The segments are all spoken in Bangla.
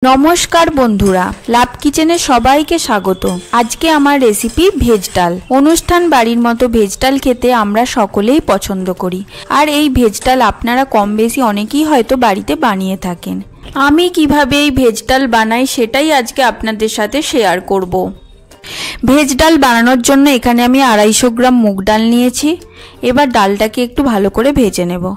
नमस्कार बंधुरा लाभ किचेने सबाइके स्वागत। आज के आमार रेसिपि भेज डाल। अनुष्ठान बाड़ीर मतो भेज डाल खेते आमरा सकलेई पछंद करी और एई भेज डाल आपनारा कम बेशी अनेकेई हयतो बाड़ीते बानिये थाकेन। आमी किभाबे एई भेज डाल बानाई सेटाई आजके आपनादेर साथे शेयार करब। भेज डाल बानानोर जोन्नो एखाने आमी 250 ग्राम मुग डाल नियेछि। एबार डालटाके एकटु भालो करे भेजे नेब।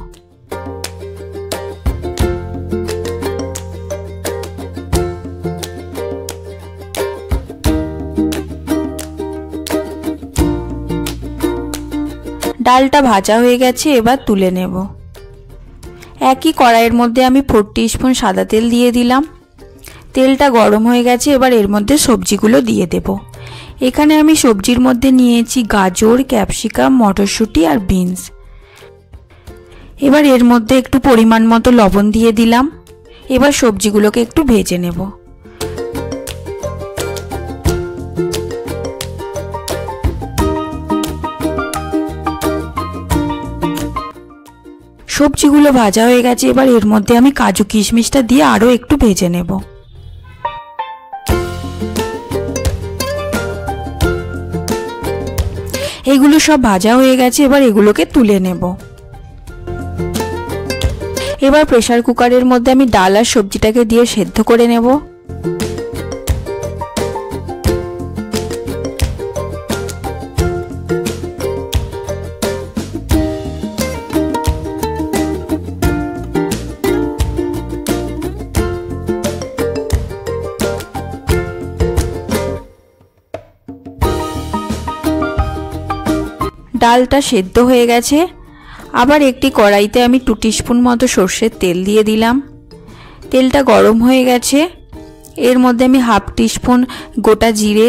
डालटा भाजा हो गेছে এবার তুলে নেব। একই কড়াইয়ের মধ্যে আমি 4 টিস্পুন সাদা তেল দিয়ে দিলাম। তেলটা গরম হয়ে গেছে, এবার এর মধ্যে সবজিগুলো দিয়ে দেব। এখানে আমি সবজির মধ্যে নিয়েছি গাজর, ক্যাপসিকাম, মটরশুঁটি আর বিনস। এবার এর মধ্যে একটু পরিমাণ মতো লবণ দিয়ে দিলাম। এবার সবজিগুলোকে একটু ভেজে নেব। সবজিগুলো ভাজা হয়ে গেছে, এবার এর মধ্যে আমি কাজু কিশমিশটা দিয়ে আরো একটু ভেজে নেব। এগুলো সব ভাজা হয়ে গেছে, এবার এগুলোকে তুলে নেব। এবার প্রেসার কুকারের মধ্যে আমি ডাল আর সবজিটাকে দিয়ে সেদ্ধ করে নেব। ডালটা সেদ্ধ হয়ে গেছে। আবার একটি কড়াইতে আমি 2 টিস্পুন মতো সরষের তেল দিয়ে দিলাম। তেলটা গরম হয়ে গেছে, এর মধ্যে আমি 1/2 টিস্পুন গোটা জিরে,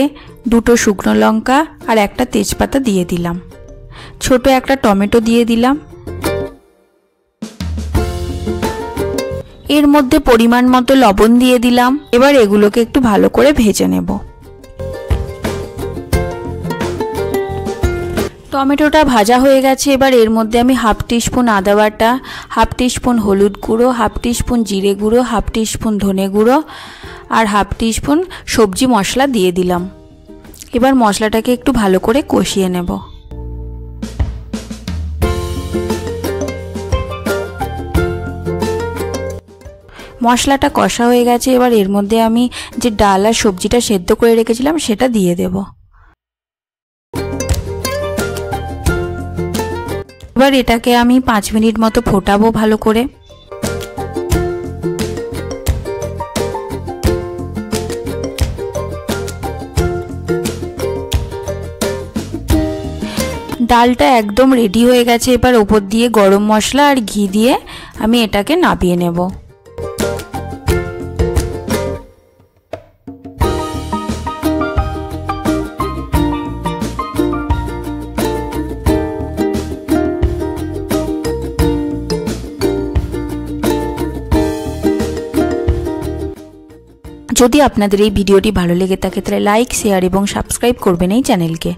2টো শুকনো লঙ্কা আর একটা তেজপাতা দিয়ে দিলাম। ছোট একটা টমেটো দিয়ে দিলাম। এর মধ্যে পরিমাণ মতো লবণ দিয়ে দিলাম। এবার এগুলোকে একটু ভালো করে ভেজে নেব। টমেটোটা ভাজা হয়ে গেছে, এবার এর মধ্যে আমি 1/2 টিস্পুন আদা বাটা, 1/2 টিস্পুন হলুদ গুঁড়ো, 1/2 টিস্পুন জিরে গুঁড়ো, 1/2 টিস্পুন ধনে গুঁড়ো আর 1/2 টিস্পুন সবজি মশলা দিয়ে দিলাম। এবার মশলাটাকে একটু ভালো করে কষিয়ে নেব। মশলাটা কষা হয়ে গেছে, এবার এর মধ্যে আমি যে ডাল আর সবজিটা সেদ্ধ করে রেখেছিলাম সেটা দিয়ে দেব। এবার এটাকে আমি 5 মিনিট মতো ফোটাবো ভালো করে। ডালটা একদম রেডি হয়ে গেছে, এবার উপর দিয়ে গরম মশলা আর ঘি দিয়ে আমি এটাকে নামিয়ে নেব। যদি আপনাদের এই ভিডিওটি ভালো লেগে থাকে তাহলে লাইক, শেয়ার এবং সাবস্ক্রাইব করবেন এই চ্যানেলকে।